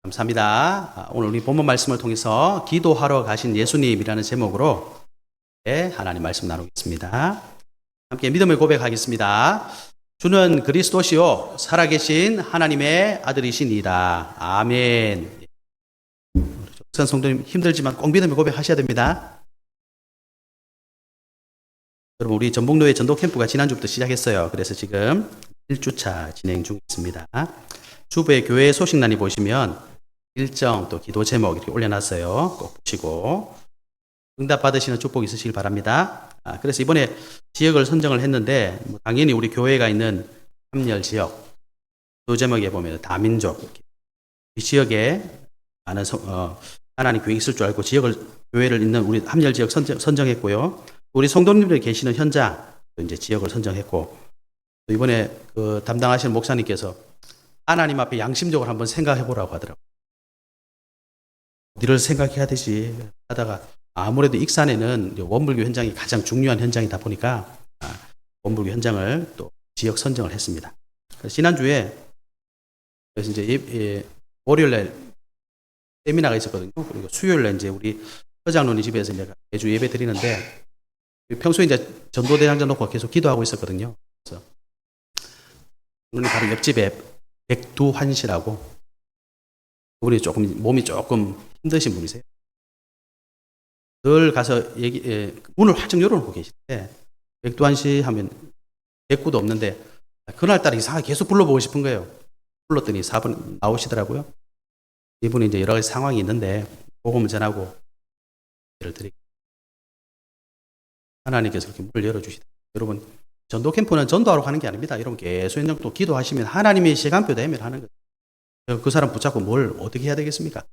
감사합니다. 오늘 우리 본문 말씀을 통해서 기도하러 가신 예수님이라는 제목으로 하나님 말씀 나누겠습니다. 함께 믿음을 고백하겠습니다. 주는 그리스도시요 살아계신 하나님의 아들이시니이다. 아멘. 성도님 힘들지만 꼭 믿음을 고백하셔야 됩니다. 여러분, 우리 전북로의 전도 캠프가 지난주부터 시작했어요. 그래서 지금 1주차 진행 중에 있습니다. 주부의 교회 소식란이 보시면 일정 또 기도 제목 이렇게 올려놨어요. 꼭 보시고 응답 받으시는 축복 있으시길 바랍니다. 그래서 이번에 지역을 선정을 했는데 당연히 우리 교회가 있는 함열 지역 기도 제목에 보면 다민족 이 지역에 많은 하나님 교회 있을 줄 알고 교회를 있는 우리 함열 지역 선정했고요. 우리 성도님들이 계시는 현장 이제 지역을 선정했고 또 이번에 그 담당하시는 목사님께서 하나님 앞에 양심적으로 한번 생각해 보라고 하더라고요. 어디를 생각해야 되지 하다가 아무래도 익산에는 원불교 현장이 가장 중요한 현장이다 보니까 원불교 현장을 또 지역 선정을 했습니다. 그래서 지난주에 그래서 이제 월요일날 세미나가 있었거든요. 그리고 수요일날 이제 우리 서장로님 집에서 이제 매주 예배 드리는데 평소에 이제 전도대장자 놓고 계속 기도하고 있었거든요. 그래서 오늘 바로 옆집에 백두환 씨라고 그분이 몸이 조금 힘드신 분이세요. 늘 가서 문을 활짝 열어놓고 계시는데 백두환 씨 하면 대꾸도 없는데 그날따라 이상하게 계속 불러보고 싶은 거예요. 불렀더니 4분 나오시더라고요. 이분이 이제 여러 가지 상황이 있는데 복음을 전하고 예를 드리고 하나님께서 그렇게 문을 열어주시다. 여러분, 전도 캠프는 전도하러 가는 게 아닙니다. 여러분 계속 현장 또 기도하시면 하나님의 시간표 되면 하는 거예요. 그 사람 붙잡고 뭘 어떻게 해야 되겠습니까?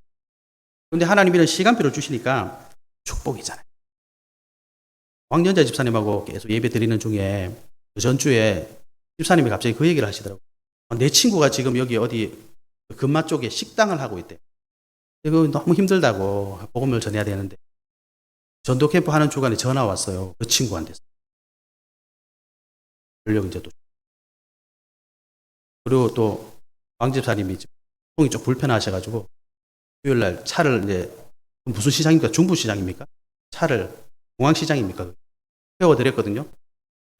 그런데 하나님이 이런 시간표를 주시니까 축복이잖아요. 왕연자 집사님하고 계속 예배 드리는 중에 그 전주에 집사님이 갑자기 그 얘기를 하시더라고요. 내 친구가 지금 여기 어디 금마 쪽에 식당을 하고 있대. 이거 너무 힘들다고 복음을 전해야 되는데 전도 캠프 하는 주간에 전화 왔어요. 그 친구한테서. 연락 이제 또 그리고 또 왕 집사님이 통이 좀 불편하셔가지고 수요일날 차를 이제 무슨 시장입니까? 중부시장입니까? 차를 공항시장입니까? 세워드렸거든요.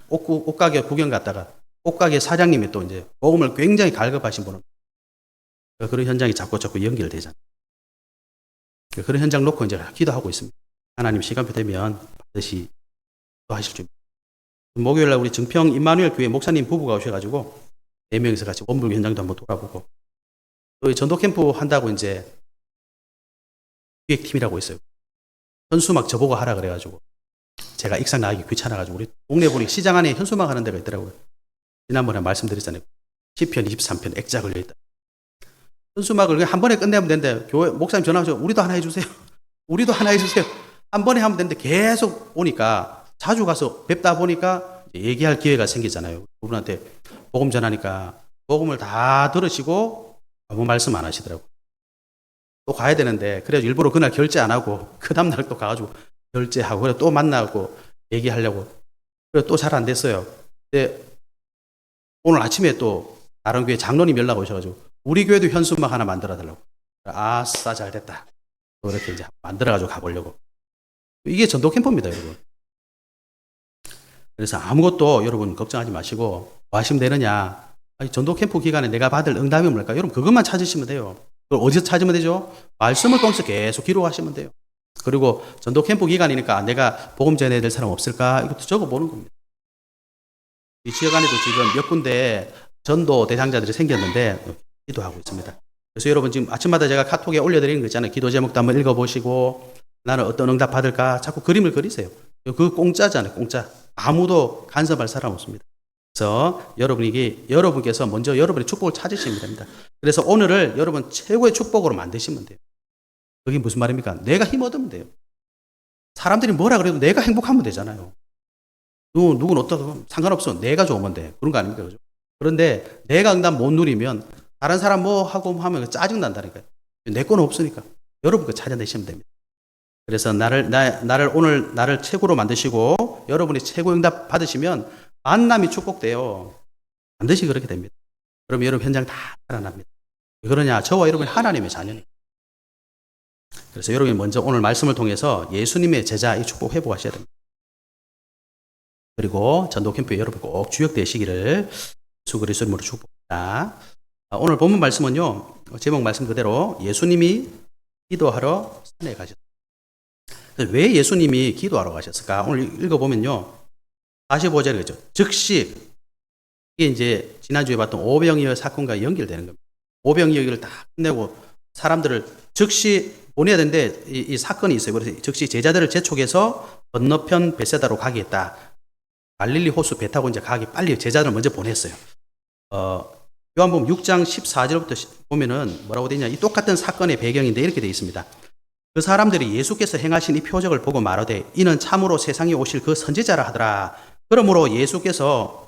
옷가게 구경 갔다가 옷가게 사장님이 또 이제 복음을 굉장히 갈급하신 분은 그런 현장이 자꾸 연결되잖아요. 그런 현장 놓고 이제 기도하고 있습니다. 하나님 시간표 되면 반드시 기도하실 줄. 목요일날 우리 증평 임마누엘 교회 목사님 부부가 오셔가지고 4명이서 같이 원불교 현장도 한번 돌아보고 또 전도 캠프 한다고 이제 기획팀이라고 있어요. 현수막 저보고 하라 그래가지고 제가 익산 나가기 귀찮아가지고 우리 동네 보니 시장 안에 현수막 하는 데가 있더라고요. 지난번에 말씀드렸잖아요. 시편 23편 액자 걸려있다. 현수막을 그냥 한 번에 끝내면 되는데 교회 목사님 전화하셔서 우리도 하나 해주세요. 우리도 하나 해주세요. 한 번에 하면 되는데 계속 오니까 자주 가서 뵙다 보니까 얘기할 기회가 생기잖아요. 그분한테 복음 전하니까 복음을 다 들으시고 아무 말씀 안 하시더라고요. 또 가야 되는데 그래서 일부러 그날 결제 안 하고 그 다음날 또 가가지고 결제하고 그래 또 만나고 얘기하려고 그래 또 잘 안 됐어요. 근데 오늘 아침에 또 다른 교회 장로님 연락 오셔가지고 우리 교회도 현수막 하나 만들어 달라고. 아싸 잘 됐다. 또 이렇게 이제 만들어가지고 가보려고. 이게 전도 캠프입니다, 여러분. 그래서 아무것도 여러분 걱정하지 마시고 뭐 하시면 되느냐. 아니, 전도 캠프 기간에 내가 받을 응답이 뭘까? 여러분 그것만 찾으시면 돼요. 그걸 어디서 찾으면 되죠? 말씀을 통해서 계속 기록하시면 돼요. 그리고 전도 캠프 기간이니까 내가 복음 전해야 될 사람 없을까? 이것도 적어보는 겁니다. 이 지역 안에도 지금 몇 군데 전도 대상자들이 생겼는데 기도하고 있습니다. 그래서 여러분 지금 아침마다 제가 카톡에 올려드리는 거 있잖아요. 기도 제목도 한번 읽어보시고 나는 어떤 응답 받을까? 자꾸 그림을 그리세요. 그 공짜잖아요. 공짜. 아무도 간섭할 사람 없습니다. 그래서 여러분께서 먼저 여러분의 축복을 찾으시면 됩니다. 그래서 오늘을 여러분 최고의 축복으로 만드시면 돼요. 그게 무슨 말입니까? 내가 힘 얻으면 돼요. 사람들이 뭐라 그래도 내가 행복하면 되잖아요. 누구는 어떠든 상관없어. 내가 좋으면 돼. 그런 거 아닙니까? 그죠? 그런데 내가 응답 못 누리면 다른 사람 뭐 하고 하면 짜증난다니까요. 내 거는 없으니까. 여러분 거 찾아내시면 됩니다. 그래서 오늘 나를 최고로 만드시고 여러분이 최고 응답 받으시면 만남이 축복돼요. 반드시 그렇게 됩니다. 그럼 여러분 현장 다 살아납니다. 왜 그러냐? 저와 여러분이 하나님의 자녀니까. 그래서 여러분이 먼저 오늘 말씀을 통해서 예수님의 제자 이 축복 회복하셔야 됩니다. 그리고 전도 캠프에 여러분 꼭 주역되시기를 예수 그리스도 이름으로 축복합니다. 오늘 본문 말씀은요, 제목 말씀 그대로 예수님이 기도하러 산에 가셨습니다. 왜 예수님이 기도하러 가셨을까? 오늘 읽어보면요, 45절에 그죠. 즉시, 이게 이제 지난주에 봤던 오병이어 사건과 연결되는 겁니다. 오병이어를 다 끝내고 사람들을 즉시 보내야 되는데 이 사건이 있어요. 그래서 즉시 제자들을 재촉해서 건너편 베세다로 가겠다. 갈릴리 호수 배 타고 이제 가기 빨리 제자들을 먼저 보냈어요. 요한복음 6장 14절부터 보면은 뭐라고 되냐? 이 똑같은 사건의 배경인데 이렇게 되어 있습니다. 그 사람들이 예수께서 행하신 이 표적을 보고 말하되 이는 참으로 세상에 오실 그 선지자라 하더라. 그러므로 예수께서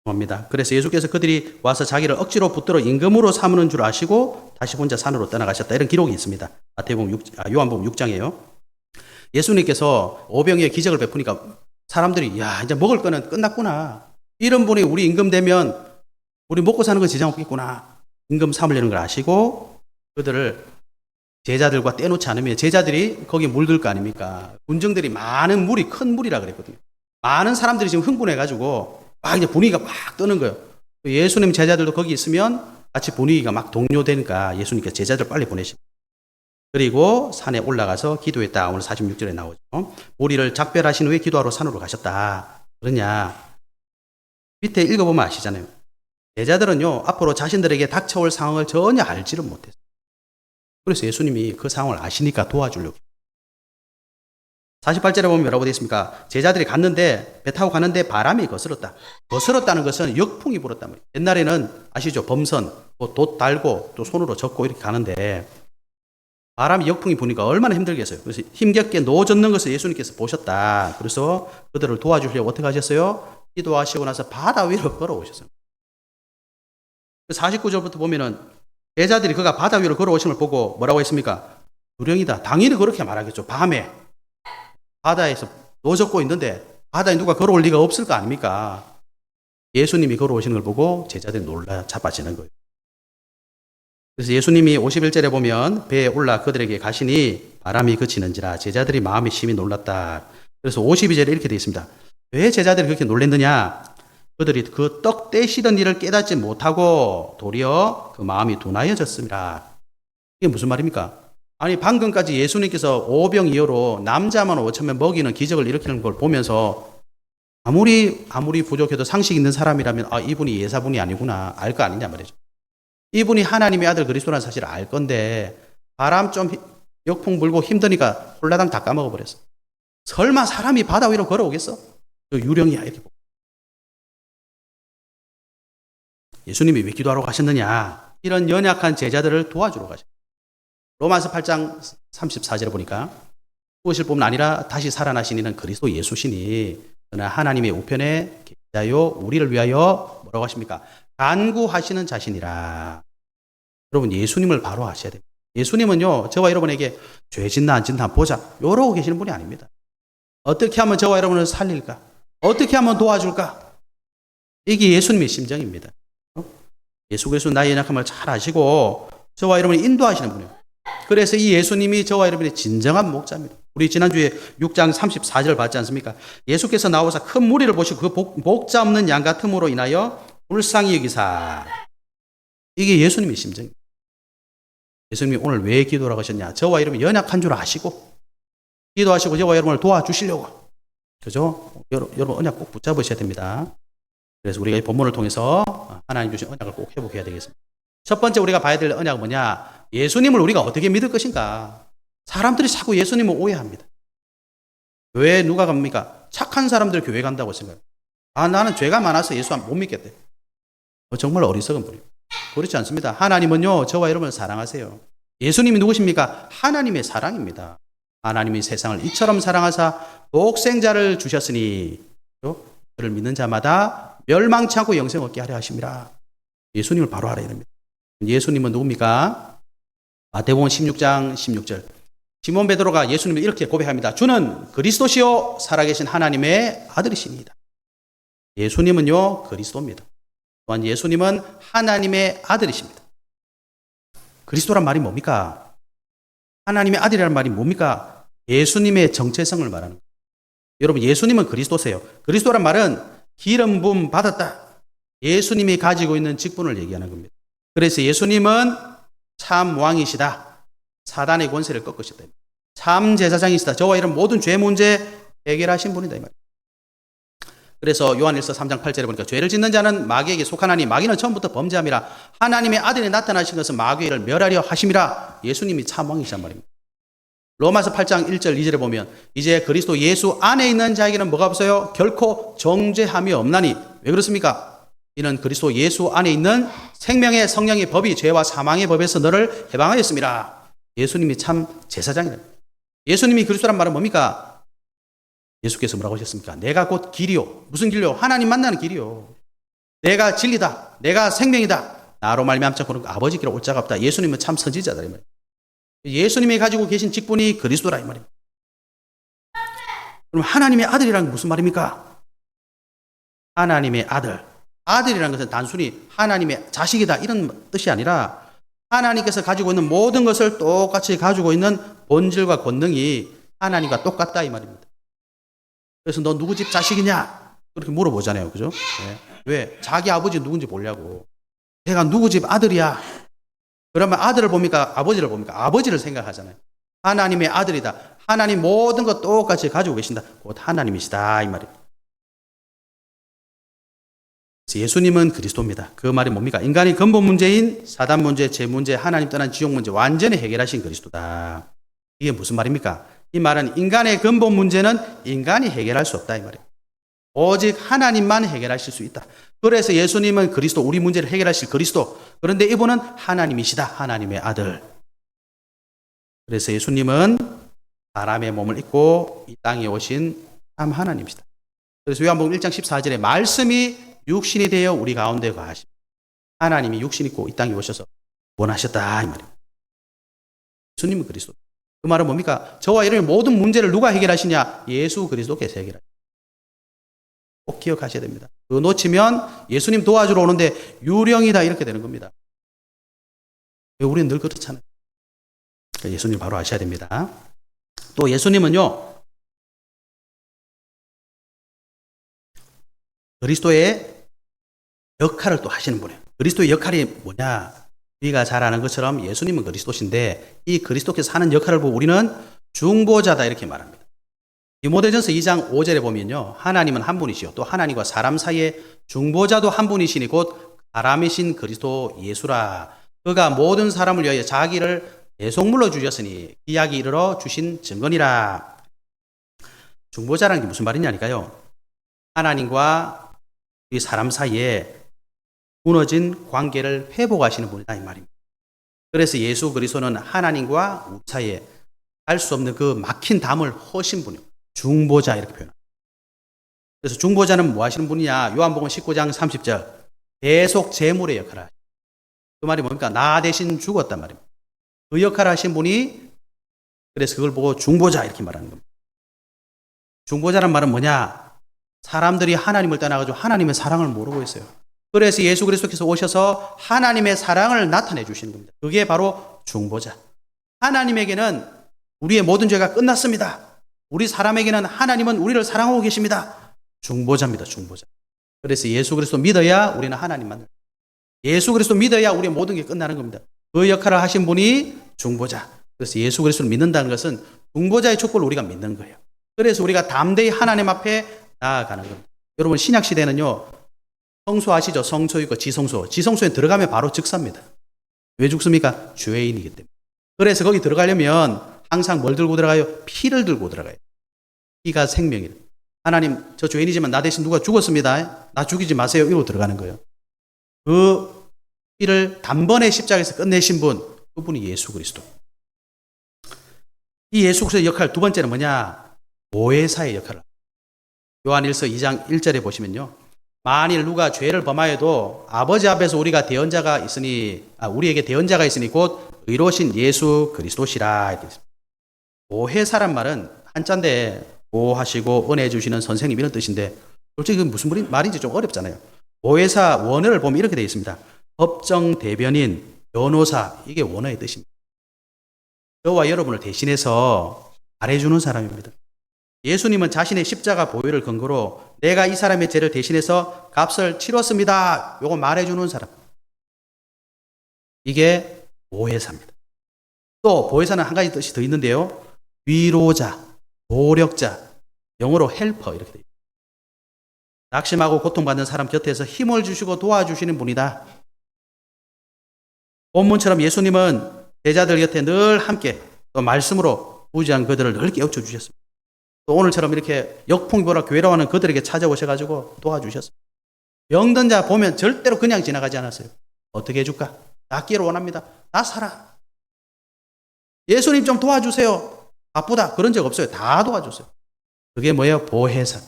합니다. 그래서 예수께서 그들이 와서 자기를 억지로 붙들어 임금으로 삼는 줄 아시고 다시 혼자 산으로 떠나가셨다. 이런 기록이 있습니다. 요한복음 6장이에요. 예수님께서 오병이의 기적을 베푸니까 사람들이 야 이제 먹을 거는 끝났구나. 이런 분이 우리 임금 되면 우리 먹고 사는 건 지장 없겠구나. 임금 삼으려는 걸 아시고 그들을 제자들과 떼놓지 않으면 제자들이 거기 물들 거 아닙니까? 군정들이 많은 물이 큰 물이라 그랬거든요. 많은 사람들이 지금 흥분해가지고 막 이제 분위기가 막 뜨는 거예요. 예수님 제자들도 거기 있으면 같이 분위기가 막 동요되니까 예수님께서 제자들 빨리 보내십니다. 그리고 산에 올라가서 기도했다. 오늘 46절에 나오죠. 무리를 작별하신 후에 기도하러 산으로 가셨다. 그러냐? 밑에 읽어보면 아시잖아요. 제자들은요, 앞으로 자신들에게 닥쳐올 상황을 전혀 알지를 못했어요. 그래서 예수님이 그 상황을 아시니까 도와주려고. 48절에 보면 뭐라고 되어 있습니까? 제자들이 갔는데, 배 타고 가는데 바람이 거스렀다. 거스렀다는 것은 역풍이 불었단 말이에요. 옛날에는 아시죠? 범선, 돛 달고 또 손으로 젓고 이렇게 가는데, 바람이 역풍이 부니까 얼마나 힘들겠어요. 그래서 힘겹게 노젓는 것을 예수님께서 보셨다. 그래서 그들을 도와주시려고 어떻게 하셨어요? 기도하시고 나서 바다 위로 걸어오셨어요. 49절부터 보면은 제자들이 그가 바다 위로 걸어오신 걸 보고 뭐라고 했습니까? 유령이다. 당연히 그렇게 말하겠죠. 밤에 바다에서 노젓고 있는데 바다에 누가 걸어올 리가 없을 거 아닙니까? 예수님이 걸어오시는 걸 보고 제자들이 놀라 자빠지는 거예요. 그래서 예수님이 51절에 보면 배에 올라 그들에게 가시니 바람이 그치는지라 제자들이 마음이 심히 놀랐다. 그래서 52절에 이렇게 되어 있습니다. 왜 제자들이 그렇게 놀랐느냐? 그들이 그 떡 떼시던 일을 깨닫지 못하고 도리어 그 마음이 둔하여졌습니다. 이게 무슨 말입니까? 아니 방금까지 예수님께서 오병이어로 남자만 5천명 먹이는 기적을 일으키는 걸 보면서 아무리 부족해도 상식 있는 사람이라면 아 이분이 예사분이 아니구나 알 거 아니냐 말이죠. 이분이 하나님의 아들 그리스도라는 사실을 알 건데 바람 좀 역풍 불고 힘드니까 홀라당 다 까먹어버렸어. 설마 사람이 바다 위로 걸어오겠어? 그 유령이야 이렇게. 예수님이 왜 기도하러 가셨느냐? 이런 연약한 제자들을 도와주러 가셨어요. 로마서 8장 34절에 보니까 그것일 뿐만 아니라 다시 살아나신 이는 그리스도 예수시니 그러나 하나님의 우편에 계시다요 우리를 위하여 뭐라고 하십니까? 간구하시는 자신이라. 여러분 예수님을 바로 아셔야 됩니다. 예수님은요 저와 여러분에게 죄 짓나 안 짓나 보자 이러고 계시는 분이 아닙니다. 어떻게 하면 저와 여러분을 살릴까? 어떻게 하면 도와줄까? 이게 예수님의 심정입니다. 예수 그리스도 나의 연약함을 잘 아시고 저와 여러분이 인도하시는 분이에요. 그래서 이 예수님이 저와 여러분의 진정한 목자입니다. 우리 지난주에 6장 34절 봤지 않습니까? 예수께서 나오사 큰 무리를 보시고 그 목자 없는 양 같음으로 인하여 불쌍히 여기사. 이게 예수님의 심정입니다. 예수님이 오늘 왜 기도라고 하셨냐? 저와 여러분이 연약한 줄 아시고 기도하시고 저와 여러분을 도와주시려고. 그죠? 여러분 언약 꼭 붙잡으셔야 됩니다. 그래서 우리가 이 본문을 통해서 하나님 주신 언약을 꼭 회복해야 되겠습니다. 첫 번째 우리가 봐야 될 언약은 뭐냐? 예수님을 우리가 어떻게 믿을 것인가? 사람들이 자꾸 예수님을 오해합니다. 교회에 누가 갑니까? 착한 사람들 교회 간다고 생각해요. 아 나는 죄가 많아서 예수 못 믿겠대. 정말 어리석은 분이에요. 그렇지 않습니다. 하나님은요 저와 여러분을 사랑하세요. 예수님이 누구십니까? 하나님의 사랑입니다. 하나님이 세상을 이처럼 사랑하사 독생자를 주셨으니 그를 믿는 자마다 멸망치 않고 영생 얻게 하려 하심이라. 예수님을 바로 알아야 됩니다. 예수님은 누굽니까? 마태복음 16장 16절 시몬 베드로가 예수님을 이렇게 고백합니다. 주는 그리스도시요 살아계신 하나님의 아들이십니다. 예수님은요 그리스도입니다. 또한 예수님은 하나님의 아들이십니다. 그리스도란 말이 뭡니까? 하나님의 아들이라는 말이 뭡니까? 예수님의 정체성을 말하는 거예요. 여러분 예수님은 그리스도세요. 그리스도란 말은 기름 부음 받았다. 예수님이 가지고 있는 직분을 얘기하는 겁니다. 그래서 예수님은 참 왕이시다. 사단의 권세를 꺾으셨다. 참 제사장이시다. 저와 이런 모든 죄 문제 해결하신 분이다. 이 말이에요. 그래서 요한일서 3장 8절에 보니까 죄를 짓는 자는 마귀에게 속하나니 마귀는 처음부터 범죄함이라 하나님의 아들이 나타나신 것은 마귀를 멸하려 하심이라. 예수님이 참 왕이시란 말입니다. 로마서 8장 1절 2절에 보면 이제 그리스도 예수 안에 있는 자에게는 뭐가 없어요? 결코 정죄함이 없나니. 왜 그렇습니까? 이는 그리스도 예수 안에 있는 생명의 성령의 법이 죄와 사망의 법에서 너를 해방하였습니다. 예수님이 참 제사장이다. 예수님이 그리스도란 말은 뭡니까? 예수께서 뭐라고 하셨습니까? 내가 곧 길이요. 무슨 길이요? 하나님 만나는 길이요. 내가 진리다. 내가 생명이다. 나로 말미암자 그런 아버지 길을 올 자가 없다. 예수님은 참 선지자다 이 말이에요. 예수님이 가지고 계신 직분이 그리스도라 이 말입니다. 그럼 하나님의 아들이라는 게 무슨 말입니까? 하나님의 아들. 아들이라는 것은 단순히 하나님의 자식이다 이런 뜻이 아니라 하나님께서 가지고 있는 모든 것을 똑같이 가지고 있는 본질과 권능이 하나님과 똑같다 이 말입니다. 그래서 너 누구 집 자식이냐? 그렇게 물어보잖아요. 그죠? 네. 왜? 자기 아버지 누군지 보려고. 내가 누구 집 아들이야? 그러면 아들을 봅니까? 아버지를 봅니까? 아버지를 생각하잖아요. 하나님의 아들이다. 하나님 모든 것 똑같이 가지고 계신다. 곧 하나님이시다 이 말입니다. 예수님은 그리스도입니다. 그 말이 뭡니까? 인간의 근본 문제인 사단 문제, 죄 문제, 하나님 떠난 지옥 문제 완전히 해결하신 그리스도다. 이게 무슨 말입니까? 이 말은 인간의 근본 문제는 인간이 해결할 수 없다 이 말이에요. 오직 하나님만 해결하실 수 있다. 그래서 예수님은 그리스도, 우리 문제를 해결하실 그리스도. 그런데 이분은 하나님이시다. 하나님의 아들. 그래서 예수님은 사람의 몸을 입고 이 땅에 오신 참 하나님이시다. 그래서 요한복음 1장 14절에 말씀이 육신이 되어 우리 가운데 거하십니다. 하나님이 육신 입고 이 땅에 오셔서 원하셨다 이 말입니다. 예수님은 그리스도. 그 말은 뭡니까? 저와 이런 모든 문제를 누가 해결하시냐? 예수 그리스도께서 해결하십니다. 꼭 기억하셔야 됩니다. 그거 놓치면 예수님 도와주러 오는데 유령이다 이렇게 되는 겁니다. 우리는 늘 그렇잖아요. 예수님 바로 아셔야 됩니다. 또 예수님은요 그리스도의 역할을 또 하시는 분이에요. 그리스도의 역할이 뭐냐? 우리가 잘 아는 것처럼 예수님은 그리스도신데 이 그리스도께서 하는 역할을 보고 우리는 중보자다 이렇게 말합니다. 디모데전서 2장 5절에 보면요. 하나님은 한 분이시요. 또 하나님과 사람 사이에 중보자도 한 분이시니 곧 사람이신 그리스도 예수라. 그가 모든 사람을 위하여 자기를 대속물로 주셨으니 기약이 이르러 주신 증거니라. 중보자라는 게 무슨 말이냐니까요. 하나님과 이 사람 사이에 무너진 관계를 회복하시는 분이다 이 말입니다. 그래서 예수 그리스도는 하나님과 우리 사이에 할 수 없는 그 막힌 담을 허신 분이요. 중보자 이렇게 표현합니다. 그래서 중보자는 뭐 하시는 분이냐? 요한복음 19장 30절 대속 제물의 역할을 하시죠. 그 말이 뭡니까? 나 대신 죽었단 말입니다. 그 역할을 하신 분이 그래서 그걸 보고 중보자 이렇게 말하는 겁니다. 중보자란 말은 뭐냐? 사람들이 하나님을 떠나가지고 하나님의 사랑을 모르고 있어요. 그래서 예수 그리스도께서 오셔서 하나님의 사랑을 나타내 주시는 겁니다. 그게 바로 중보자. 하나님에게는 우리의 모든 죄가 끝났습니다. 우리 사람에게는 하나님은 우리를 사랑하고 계십니다. 중보자입니다. 중보자. 그래서 예수 그리스도 믿어야 우리는 하나님만. 예수 그리스도 믿어야 우리의 모든 게 끝나는 겁니다. 그 역할을 하신 분이 중보자. 그래서 예수 그리스도를 믿는다는 것은 중보자의 촉구를 우리가 믿는 거예요. 그래서 우리가 담대히 하나님 앞에 나아가는 겁니다. 여러분 신약 시대는요. 성소 아시죠? 성소 있고 지성소. 지성소에 들어가면 바로 즉사입니다. 왜 죽습니까? 죄인이기 때문에. 그래서 거기 들어가려면 항상 뭘 들고 들어가요? 피를 들고 들어가요. 피가 생명이에요. 하나님 저 죄인이지만 나 대신 누가 죽었습니다. 나 죽이지 마세요. 이러고 들어가는 거예요. 그 피를 단번에 십자가에서 끝내신 분, 그분이 예수 그리스도. 이 예수 그리스도의 역할 두 번째는 뭐냐? 보혜사의 역할을. 요한일서 2장 1절에 보시면요. 만일 누가 죄를 범하여도 아버지 앞에서 우리가 대언자가 있으니 우리에게 대언자가 있으니 곧 의로우신 예수 그리스도시라. 보혜사란 말은 한자인데 보호하시고 은혜 주시는 선생님 이런 뜻인데 솔직히 그 무슨 말인지 좀 어렵잖아요. 보혜사 원어를 보면 이렇게 되어 있습니다. 법정 대변인, 변호사 이게 원어의 뜻입니다. 저와 여러분을 대신해서 말해주는 사람입니다. 예수님은 자신의 십자가 보혈을 근거로 내가 이 사람의 죄를 대신해서 값을 치렀습니다. 요거 말해주는 사람. 이게 보혜사입니다. 또 보혜사는 한 가지 뜻이 더 있는데요. 위로자, 노력자, 영어로 헬퍼 이렇게 돼요. 낙심하고 고통받는 사람 곁에서 힘을 주시고 도와주시는 분이다. 본문처럼 예수님은 제자들 곁에 늘 함께 또 말씀으로 부지한 그들을 늘 깨우쳐 주셨습니다. 또 오늘처럼 이렇게 역풍이 불어 괴로워하는 그들에게 찾아오셔가지고 도와주셨습니다. 병든 자 보면 절대로 그냥 지나가지 않았어요. 어떻게 해줄까? 낫기를 원합니다. 나 살아. 예수님 좀 도와주세요. 바쁘다. 그런 적 없어요. 다 도와줬어요. 그게 뭐예요? 보혜사.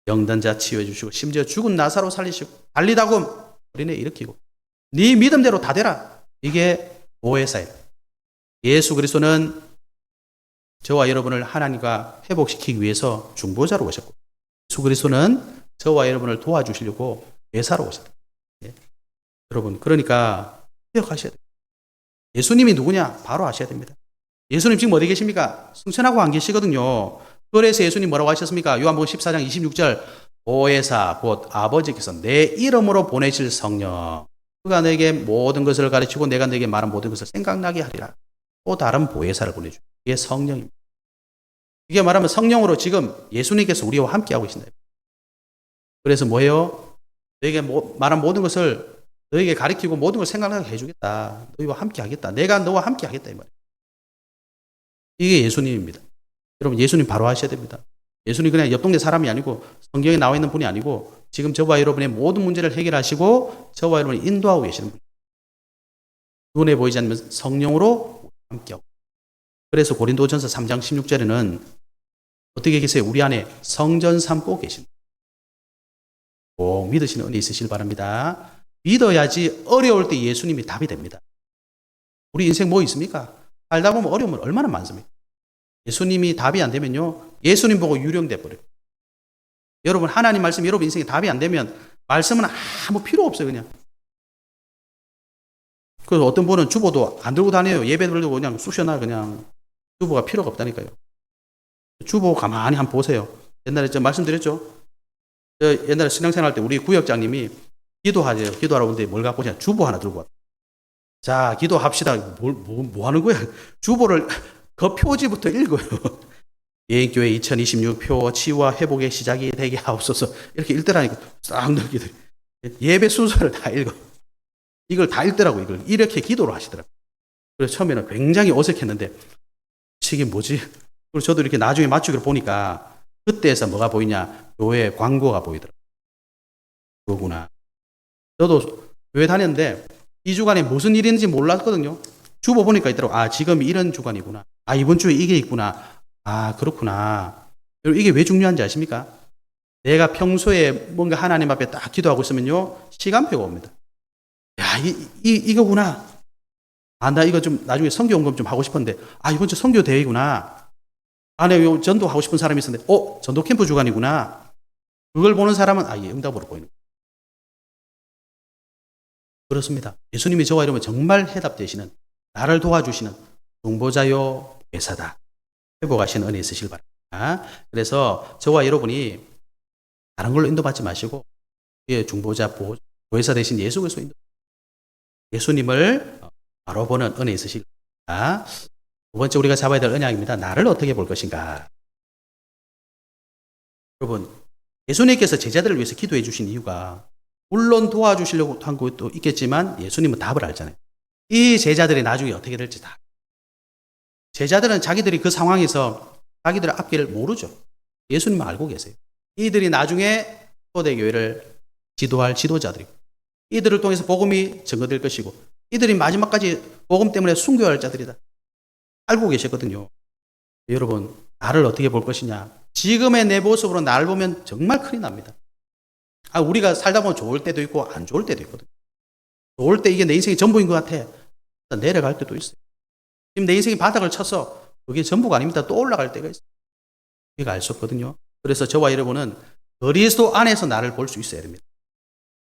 병든 자 치유해주시고 심지어 죽은 나사로 살리시고 달리다금 어린애 일으키고 네 믿음대로 다 되라. 이게 보혜사예요. 예수 그리스도는 저와 여러분을 하나님과 회복시키기 위해서 중보자로 오셨고 예수 그리스도는 저와 여러분을 도와주시려고 예사로 오셨다. 예. 여러분 그러니까 기억하셔야 돼요. 예수님이 누구냐? 바로 아셔야 됩니다. 예수님 지금 어디 계십니까? 승천하고 안 계시거든요. 그래서 예수님 뭐라고 하셨습니까? 요한복음 14장 26절 보혜사 곧 아버지께서 내 이름으로 보내실 성령 그가 내게 모든 것을 가르치고 내가 내게 말한 모든 것을 생각나게 하리라. 또 다른 보혜사를 보내주고 이게 성령입니다. 이게 말하면 성령으로 지금 예수님께서 우리와 함께하고 계신다. 그래서 뭐예요? 너에게 말한 모든 것을 너에게 가르치고 모든 걸 생각나게 해주겠다. 너희와 함께하겠다. 내가 너와 함께하겠다 이 말이에요. 이게 예수님입니다. 여러분 예수님 바로 하셔야 됩니다. 예수님 그냥 옆 동네 사람이 아니고 성경에 나와 있는 분이 아니고 지금 저와 여러분의 모든 문제를 해결하시고 저와 여러분을 인도하고 계시는 분. 눈에 보이지 않는 성령으로 함께하고. 그래서 고린도전서 3장 16절에는 어떻게 계세요? 우리 안에 성전 삼고 계십니다. 꼭 믿으시는 은혜 있으시길 바랍니다. 믿어야지 어려울 때 예수님이 답이 됩니다. 우리 인생 뭐 있습니까? 살다 보면 어려움은 얼마나 많습니까? 예수님이 답이 안 되면요. 예수님 보고 유령돼 버려요. 여러분 하나님 말씀 여러분 인생에 답이 안 되면 말씀은 아무 필요 없어요. 그냥. 그래서 어떤 분은 주보도 안 들고 다녀요. 예배 들고 그냥 쑤셔놔 그냥. 주보가 필요가 없다니까요. 주보 가만히 한번 보세요. 옛날에 제가 말씀드렸죠. 옛날에 신앙생활 할 때 우리 구역장님이 기도하세요. 기도하라고 하는데 뭘 갖고 오냐. 주보 하나 들고 왔다. 자 기도합시다. 뭐 하는 거야. 주보를 그 표지부터 읽어요. 예인교회 2026 표 치유와 회복의 시작이 되게 하옵소서. 이렇게 읽더라니까 싹 넘기더 예배 순서를 다 읽어. 이걸 다 읽더라고. 이걸 이렇게 기도를 하시더라고요. 그래서 처음에는 굉장히 어색했는데 이게 뭐지? 그리고 저도 이렇게 나중에 맞추기를 보니까 그때에서 뭐가 보이냐? 교회 광고가 보이더라고요. 그거구나. 저도 교회 다녔는데 이 주간에 무슨 일이 있는지 몰랐거든요. 주보 보니까 있더라고. 아 지금 이런 주간이구나. 아 이번 주에 이게 있구나. 아 그렇구나. 이게 왜 중요한지 아십니까? 내가 평소에 뭔가 하나님 앞에 딱 기도하고 있으면요 시간표가 옵니다. 야 이거구나. 아 나 이거 좀 나중에 선교 연금 좀 하고 싶었는데 아 이번 주 선교 대회구나. 아 내가 전도 하고 싶은 사람이 있었는데 전도 캠프 주간이구나. 그걸 보는 사람은 예 응답으로 보이는 거예요. 그렇습니다. 예수님이 저와 이러면 정말 해답되시는 나를 도와주시는 중보자요 회사다. 회복하시는 은혜 있으실 바랍니다. 그래서 저와 여러분이 다른 걸로 인도받지 마시고 중보자 보혜사 되신 예수 그리스도 인도 예수님을 바로 보는 은혜 있으실 바랍니다. 두 번째 우리가 잡아야 될 언약입니다. 나를 어떻게 볼 것인가. 여러분 예수님께서 제자들을 위해서 기도해 주신 이유가 물론 도와주시려고 한 것도 있겠지만 예수님은 답을 알잖아요. 이 제자들이 나중에 어떻게 될지 다. 제자들은 자기들이 그 상황에서 자기들의 앞길을 모르죠. 예수님은 알고 계세요. 이들이 나중에 초대교회를 지도할 지도자들이고 이들을 통해서 복음이 증거될 것이고 이들이 마지막까지 복음 때문에 순교할 자들이다. 알고 계셨거든요. 여러분 나를 어떻게 볼 것이냐. 지금의 내 모습으로 나를 보면 정말 큰일 납니다. 우리가 살다 보면 좋을 때도 있고 안 좋을 때도 있거든요. 좋을 때 이게 내 인생의 전부인 것 같아. 내려갈 때도 있어요. 지금 내 인생이 바닥을 쳤어. 그게 전부가 아닙니다. 또 올라갈 때가 있어요. 우리가 알 수 없거든요. 그래서 저와 여러분은 그리스도 안에서 나를 볼 수 있어야 됩니다.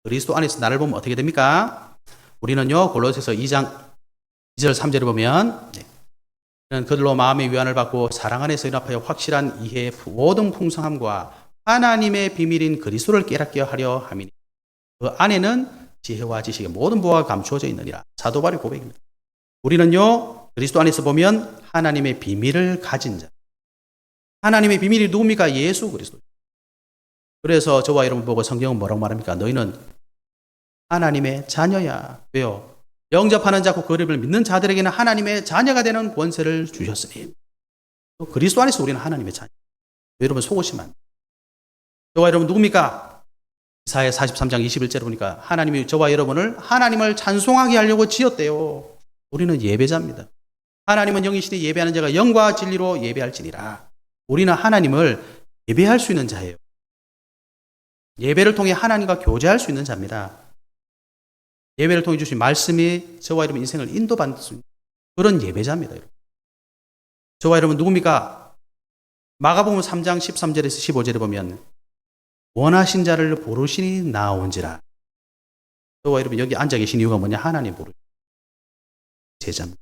그리스도 안에서 나를 보면 어떻게 됩니까? 우리는요, 골로새서 2장 2절 3절을 보면 그들로 마음의 위안을 받고 사랑 안에서 연합하여 확실한 이해의 모든 풍성함과 하나님의 비밀인 그리스도를 깨닫게 하려 함이니 그 안에는 지혜와 지식의 모든 부가 감추어져 있느니라. 사도 바울의 고백입니다. 우리는요, 그리스도 안에서 보면 하나님의 비밀을 가진 자. 하나님의 비밀이 누굽니까? 예수 그리스도. 그래서 저와 여러분 보고 성경은 뭐라고 말합니까? 너희는 하나님의 자녀야. 왜요? 영접하는 자고 그 이름을 믿는 자들에게는 하나님의 자녀가 되는 권세를 주셨으니. 그리스도 안에서 우리는 하나님의 자녀. 여러분 속으시면 안 돼요. 저와 여러분 누굽니까? 이사야 43장 21절에 보니까 하나님이 저와 여러분을 하나님을 찬송하게 하려고 지었대요. 우리는 예배자입니다. 하나님은 영이시니 예배하는 자가 영과 진리로 예배할지니라. 우리는 하나님을 예배할 수 있는 자예요. 예배를 통해 하나님과 교제할 수 있는 자입니다. 예배를 통해 주신 말씀이 저와 여러분 인생을 인도받는 수 있는 그런 예배자입니다. 여러분. 저와 여러분 누굽니까? 마가복음 3장 13절에서 15절에 보면 원하신 자를 부르시니 나온지라. 저와 여러분 여기 앉아 계신 이유가 뭐냐? 하나님 부르시 제자입니다.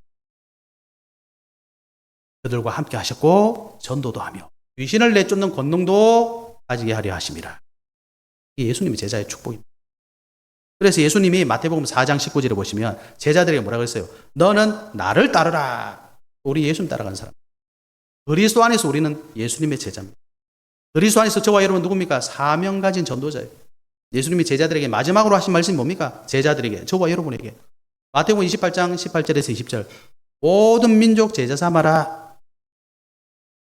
그들과 함께 하셨고 전도도 하며 귀신을 내쫓는 권능도 가지게 하려 하심이라. 이게 예수님의 제자의 축복입니다. 그래서 예수님이 마태복음 4장 19절에 보시면 제자들에게 뭐라고 했어요? 너는 나를 따르라. 우리 예수님 따라가는 사람. 그리스도 안에서 우리는 예수님의 제자입니다. 그리스도 안에서 저와 여러분 누굽니까? 사명 가진 전도자예요. 예수님이 제자들에게 마지막으로 하신 말씀이 뭡니까? 제자들에게, 저와 여러분에게. 마태복음 28장 18절에서 20절. 모든 민족 제자 삼아라.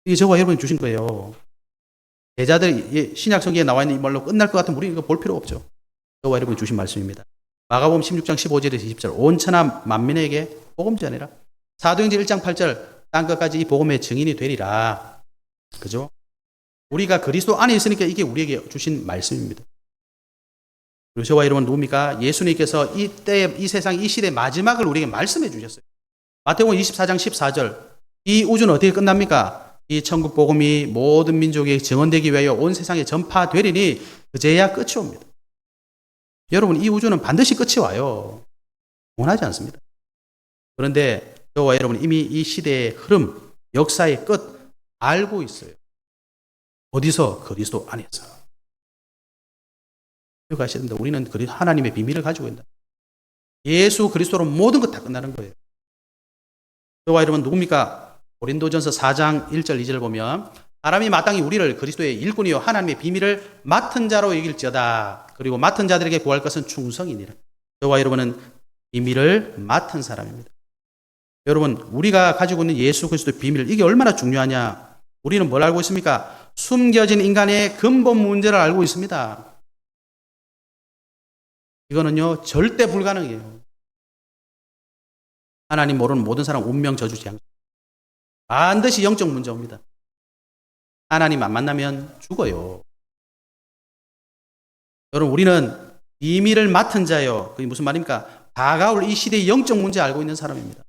이게 저와 여러분이 주신 거예요. 제자들, 신약 성경에 나와 있는 이 말로 끝날 것 같으면 우리는 이거 볼 필요 없죠. 저와 여러분이 주신 말씀입니다. 마가복음 16장 15절에서 20절. 온 천하 만민에게 복음 전해라. 사도행전 1장 8절. 땅 끝까지 이 복음의 증인이 되리라. 그죠? 우리가 그리스도 안에 있으니까 이게 우리에게 주신 말씀입니다. 그리고 저와 여러분 누굽니까? 예수님께서 이 세상, 이 시대의 마지막을 우리에게 말씀해 주셨어요. 마태복음 24장 14절. 이 우주는 어떻게 끝납니까? 이 천국 복음이 모든 민족에 증언되기 위하여 온 세상에 전파되리니 그제야 끝이 옵니다. 여러분 이 우주는 반드시 끝이 와요. 원하지 않습니다. 그런데 저와 여러분 이미 이 시대의 흐름, 역사의 끝 알고 있어요. 어디서? 그리스도 안에서. 여기 가셔야 된다. 우리는 하나님의 비밀을 가지고 있다. 예수 그리스도로 모든 것 다 끝나는 거예요. 저와 여러분 누굽니까? 고린도전서 4장 1절 2절을 보면 사람이 마땅히 우리를 그리스도의 일꾼이요 하나님의 비밀을 맡은 자로 여길지어다. 그리고 맡은 자들에게 구할 것은 충성이니라. 저와 여러분은 비밀을 맡은 사람입니다. 여러분 우리가 가지고 있는 예수 그리스도의 비밀 이게 얼마나 중요하냐. 우리는 뭘 알고 있습니까? 숨겨진 인간의 근본 문제를 알고 있습니다. 이거는요 절대 불가능해요. 하나님 모르는 모든 사람 운명 저주 재앙 반드시 영적 문제 옵니다. 하나님 안 만나면 죽어요. 여러분 우리는 비밀을 맡은 자요. 그게 무슨 말입니까? 다가올 이 시대의 영적 문제 알고 있는 사람입니다.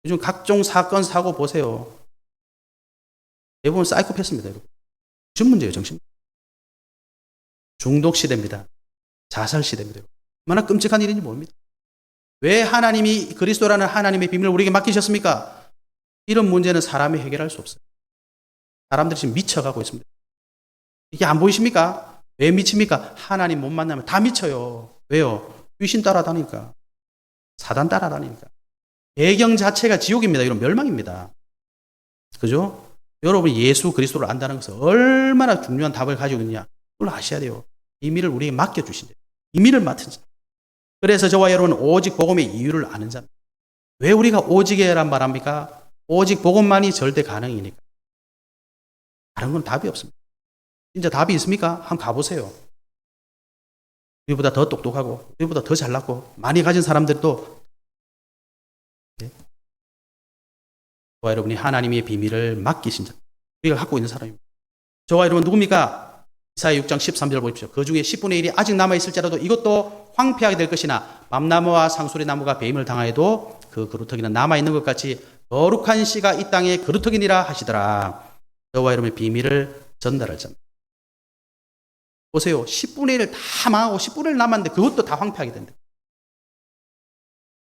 요즘 각종 사건 사고 보세요. 대부분 사이코패스입니다. 여러분. 정신 문제예요. 정신. 중독 시대입니다. 자살 시대입니다. 얼마나 끔찍한 일인지 모릅니다. 왜 하나님이 그리스도라는 하나님의 비밀을 우리에게 맡기셨습니까? 이런 문제는 사람이 해결할 수 없어요. 사람들이 지금 미쳐가고 있습니다. 이게 안 보이십니까? 왜 미칩니까? 하나님 못 만나면 다 미쳐요. 왜요? 귀신 따라다니니까. 사단 따라다니니까. 배경 자체가 지옥입니다. 이런 멸망입니다. 그죠? 여러분이 예수 그리스도를 안다는 것은 얼마나 중요한 답을 가지고 있느냐. 그걸 아셔야 돼요. 비밀을 우리에게 맡겨주신대요. 비밀을 맡은 자. 그래서 저와 여러분은 오직 복음의 이유를 아는 자입니다. 왜 우리가 오직이란 말합니까? 오직 복음만이 절대 가능이니까. 다른 건 답이 없습니다. 진짜 답이 있습니까? 한번 가보세요. 우리보다 더 똑똑하고 우리보다 더 잘났고 많이 가진 사람들도 저와 여러분이 하나님의 비밀을 맡기신 자. 우리가 갖고 있는 사람입니다. 저와 여러분 누굽니까? 이사야 6장 13절 보십시오. 그 중에 10분의 1이 아직 남아있을지라도 이것도 황폐하게 될 것이나 밤나무와 상수리 나무가 배임을 당하여도 그 그루터기는 남아있는 것 같이 거룩한 씨가 이 땅에 거루터기니라 하시더라. 저와 여러분의 비밀을 전달할 자입니다. 보세요. 10분의 1을 다 망하고 10분의 1 남았는데 그것도 다 황폐하게 된다.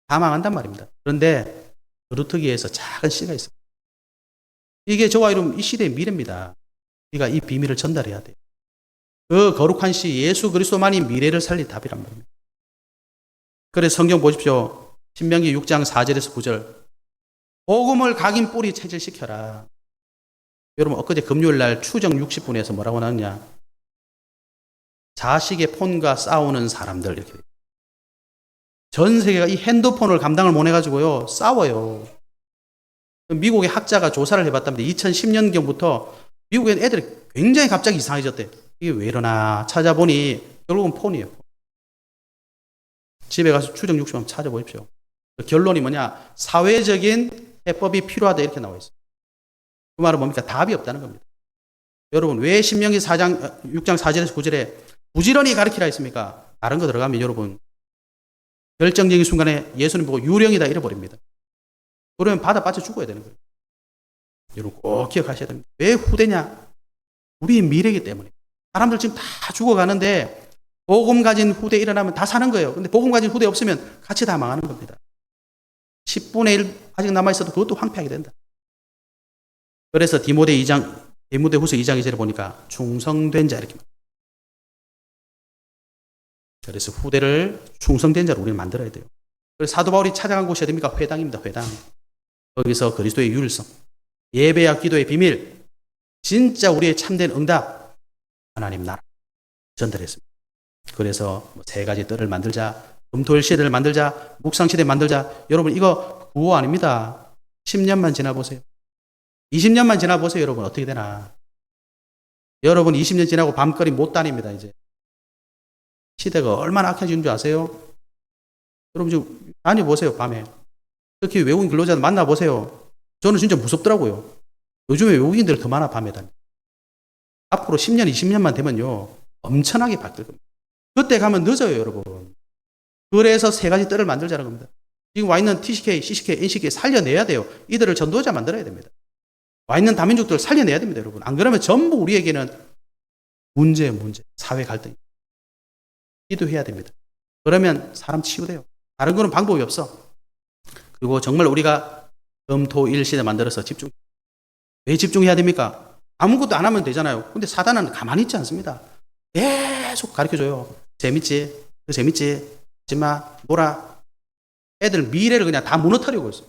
다 망한단 말입니다. 그런데 거루터기에서 작은 씨가 있습니다. 이게 저와 여러분 이 시대의 미래입니다. 우리가 이 비밀을 전달해야 돼요. 그 거룩한 씨 예수 그리스도만이 미래를 살릴 답이란 말입니다. 그래서 성경 보십시오. 신명기 6장 4절에서 9절. 복음을 각인 뿌리 체질시켜라. 여러분 엊그제 금요일 날 추정 60분에서 뭐라고 나왔냐? 자식의 폰과 싸우는 사람들 이렇게 돼요. 전 세계가 이 핸드폰을 감당을 못 해가지고요 싸워요. 미국의 학자가 조사를 해봤답니다. 2010년경부터 미국엔 애들이 굉장히 갑자기 이상해졌대. 이게 왜 이러나 찾아보니 결국은 폰이에요. 집에 가서 추정 60분 찾아보십시오. 결론이 뭐냐? 사회적인 해법이 필요하다 이렇게 나와 있어요. 그 말은 뭡니까? 답이 없다는 겁니다. 여러분 왜 신명기 6장 4절에서 9절에 부지런히 가르치라 했습니까? 다른 거 들어가면 여러분 결정적인 순간에 예수님 보고 유령이다 이래버립니다. 그러면 받아 빠져 죽어야 되는 거예요. 여러분 꼭 기억하셔야 됩니다. 왜 후대냐? 우리의 미래이기 때문에. 사람들 지금 다 죽어가는데 복음 가진 후대 일어나면 다 사는 거예요. 근데 복음 가진 후대 없으면 같이 다 망하는 겁니다. 10분의 1 아직 남아있어도 그것도 황폐하게 된다. 그래서 디모데후서 2장 2절에 보니까 충성된 자 이렇게. 그래서 후대를 충성된 자로 우리는 만들어야 돼요. 그래서 사도 바울이 찾아간 곳이 어디입니까? 회당입니다. 회당. 거기서 그리스도의 유일성, 예배와 기도의 비밀, 진짜 우리의 참된 응답, 하나님 나라 전달했습니다. 그래서 3가지 뜰을 만들자, 금토일 시대를 만들자, 묵상시대 만들자. 여러분 이거 구호 아닙니다. 10년만 지나보세요. 20년만 지나보세요. 여러분 어떻게 되나. 여러분 20년 지나고 밤거리 못 다닙니다. 이제 시대가 얼마나 악해지는 줄 아세요? 여러분 지금 다녀보세요. 밤에 특히 외국인 근로자들 만나보세요. 저는 진짜 무섭더라고요. 요즘에 외국인들 더 많아. 밤에 다니. 앞으로 10년 20년만 되면요 엄청나게 바뀔 겁니다. 그때 가면 늦어요. 여러분. 그래서 3가지 뜰을 만들자는 겁니다. 지금 와 있는 TCK, CCK, NCK 살려내야 돼요. 이들을 전도자 만들어야 됩니다. 와 있는 다민족들 살려내야 됩니다. 여러분. 안 그러면 전부 우리에게는 문제, 사회 갈등. 기도해야 됩니다. 그러면 사람 치유돼요. 다른 거는 방법이 없어. 그리고 정말 우리가 금토일 시대 만들어서 집중. 왜 집중해야 됩니까? 아무것도 안 하면 되잖아요. 근데 사단은 가만히 있지 않습니다. 계속 가르쳐줘요. 재밌지? 그 재밌지? 하지마, 놀아. 애들 미래를 그냥 다 무너뜨리고 있어.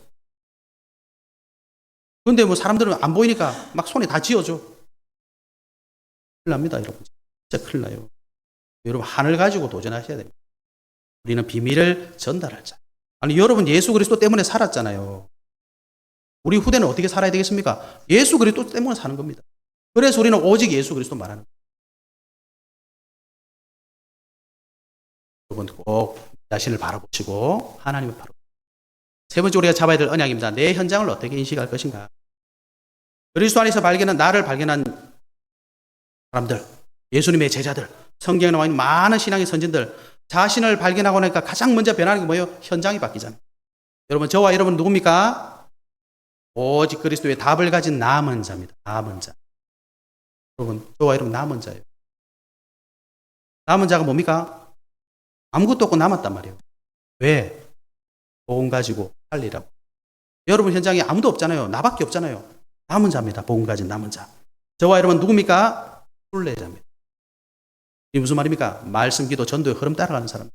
근데 뭐 사람들은 안 보이니까 막 손에 다 쥐어줘. 큰일 납니다, 여러분. 진짜 큰일 나요. 여러분, 하늘 가지고 도전하셔야 됩니다. 우리는 비밀을 전달할 자. 아니, 여러분 예수 그리스도 때문에 살았잖아요. 우리 후대는 어떻게 살아야 되겠습니까? 예수 그리스도 때문에 사는 겁니다. 그래서 우리는 오직 예수 그리스도 말하는 거예요. 여러분 꼭 자신을 바라보시고 하나님을 바라보시고. 3번째 우리가 잡아야 될 언약입니다. 내 현장을 어떻게 인식할 것인가. 그리스도 안에서 나를 발견한 사람들, 예수님의 제자들, 성경에 나와 있는 많은 신앙의 선진들, 자신을 발견하고 나니까 가장 먼저 변하는 게 뭐예요? 현장이 바뀌잖아요. 여러분 저와 여러분 누굽니까? 오직 그리스도의 답을 가진 남은 자입니다. 남은 자. 여러분 저와 여러분 남은 자예요. 남은 자가 뭡니까? 아무것도 없고 남았단 말이에요. 왜? 복음 가지고 살리라고. 여러분 현장에 아무도 없잖아요. 나밖에 없잖아요. 남은 자입니다. 복음 가진 남은 자. 저와 여러분 누굽니까? 순례자입니다. 이게 무슨 말입니까? 말씀, 기도, 전도의 흐름 따라가는 사람.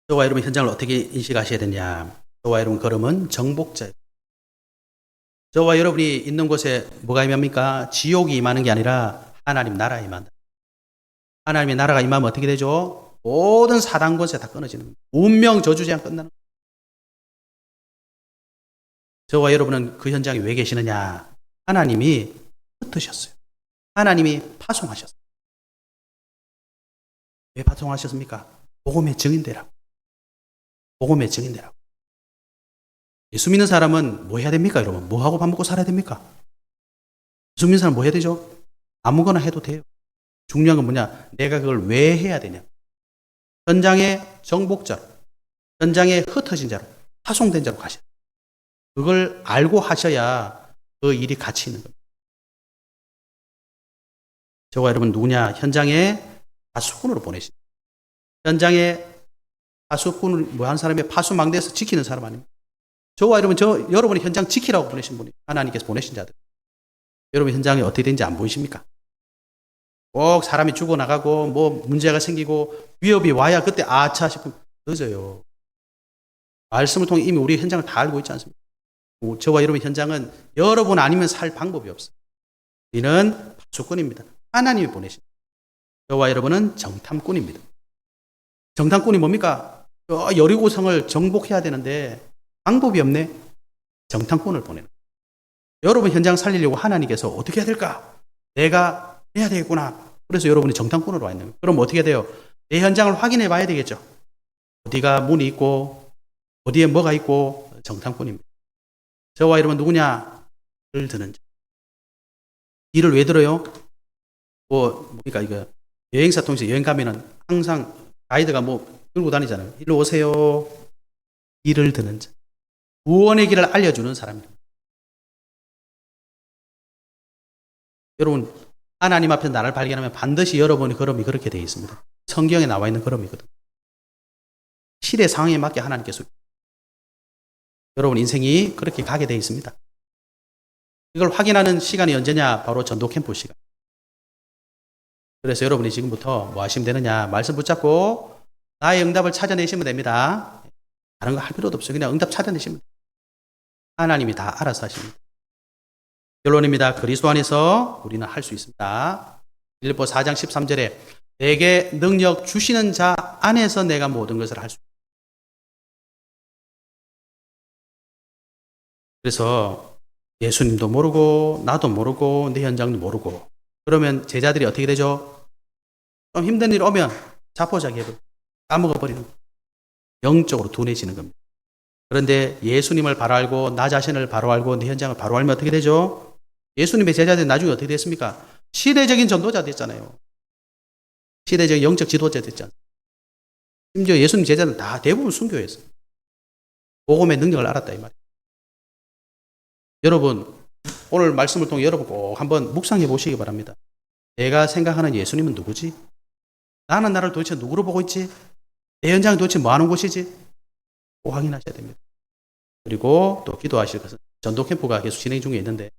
저와 여러분 현장을 어떻게 인식하셔야 되냐. 저와 여러분 걸음은 정복자예요. 저와 여러분이 있는 곳에 뭐가 임합니까? 지옥이 임하는 게 아니라 하나님 나라에 임한다. 하나님의 나라가 임하면 어떻게 되죠? 모든 사단 권세 다 끊어지는 겁니다. 운명 저주제한 끝나는 겁니다. 저와 여러분은 그 현장에 왜 계시느냐? 하나님이 흩으셨어요. 하나님이 파송하셨어요. 왜 파송하셨습니까? 복음의 증인되라고. 복음의 증인되라고. 예수 믿는 사람은 뭐 해야 됩니까, 여러분? 뭐 하고 밥 먹고 살아야 됩니까? 예수 믿는 사람은 뭐 해야 되죠? 아무거나 해도 돼요. 중요한 건 뭐냐? 내가 그걸 왜 해야 되냐? 현장의 정복자. 현장에 흩어진 자로, 파송된 자로 가셔야 돼요. 그걸 알고 하셔야 그 일이 가치 있는 겁니다. 저와 여러분 누구냐? 현장에 파수꾼으로 보내십니다. 현장에 파수꾼을 뭐 한 사람의 파수망대에서 지키는 사람 아닙니까? 저와 여러분, 여러분이 현장 지키라고 보내신 분이 하나님께서 보내신 자들. 여러분 현장에 어떻게 되는지 안 보이십니까? 꼭 사람이 죽어나가고 뭐 문제가 생기고 위협이 와야 그때 아차 싶으면 늦어요. 말씀을 통해 이미 우리 현장을 다 알고 있지 않습니까? 저와 여러분 현장은 여러분 아니면 살 방법이 없어요. 우리는 파수꾼입니다. 하나님이 보내십니다. 저와 여러분은 정탐꾼입니다. 정탐꾼이 뭡니까? 여리고성을 정복해야 되는데 방법이 없네. 정탐꾼을 보내는 거예요. 여러분 현장 살리려고 하나님께서 어떻게 해야 될까? 내가 해야 되겠구나. 그래서 여러분이 정탐꾼으로 와 있는 거예요. 그럼 어떻게 돼요? 내 현장을 확인해 봐야 되겠죠. 어디가 문이 있고 어디에 뭐가 있고 정탐꾼입니다. 저와 여러분 누구냐? 길을 드는 자. 길을 왜 들어요? 그러니까 이거 여행사 통해서 여행 가면은 항상 가이드가 뭐 들고 다니잖아요. 일로 오세요. 길을 드는 자. 구원의 길을 알려주는 사람입니다. 여러분 하나님 앞에 나를 발견하면 반드시 여러분의 걸음이 그렇게 되어 있습니다. 성경에 나와 있는 걸음이거든요. 시대 상황에 맞게 하나님께서 여러분 인생이 그렇게 가게 되어 있습니다. 이걸 확인하는 시간이 언제냐? 바로 전도 캠프 시간. 그래서 여러분이 지금부터 뭐 하시면 되느냐? 말씀 붙잡고 나의 응답을 찾아내시면 됩니다. 다른 거 할 필요도 없어요. 그냥 응답 찾아내시면 돼요. 하나님이 다 알아서 하십니다. 결론입니다. 그리스도 안에서 우리는 할 수 있습니다. 빌립보 4장 13절에 내게 능력 주시는 자 안에서 내가 모든 것을 할 수 있습니다. 그래서 예수님도 모르고 나도 모르고 내 현장도 모르고 그러면 제자들이 어떻게 되죠? 좀 힘든 일 오면 자포자기해버리고 까먹어버리는 거예요. 영적으로 둔해지는 겁니다. 그런데 예수님을 바로 알고 나 자신을 바로 알고 내 현장을 바로 알면 어떻게 되죠? 예수님의 제자들이 나중에 어떻게 됐습니까? 시대적인 전도자 됐잖아요. 시대적인 영적 지도자 됐잖아요. 심지어 예수님 제자들은 다 대부분 순교했어요. 복음의 능력을 알았다 이 말이에요. 여러분 오늘 말씀을 통해 여러분 꼭 한번 묵상해 보시기 바랍니다. 내가 생각하는 예수님은 누구지? 나는 나를 도대체 누구로 보고 있지? 내 현장이 도대체 뭐 하는 곳이지? 꼭 확인하셔야 됩니다. 그리고 또 기도하실 것은 전도 캠프가 계속 진행 중에 있는데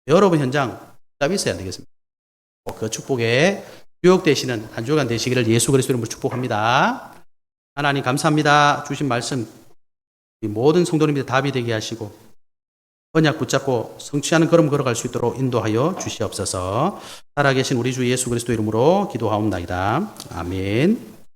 여러분 현장 답이 있어야 되겠습니다. 그 축복에 유혹되시는 한 주간 되시기를 예수 그리스도 이름으로 축복합니다. 하나님 감사합니다. 주신 말씀 모든 성도님들 답이 되게 하시고 언약 붙잡고 성취하는 걸음 걸어갈 수 있도록 인도하여 주시옵소서. 살아계신 우리 주 예수 그리스도 이름으로 기도하옵나이다. 아멘.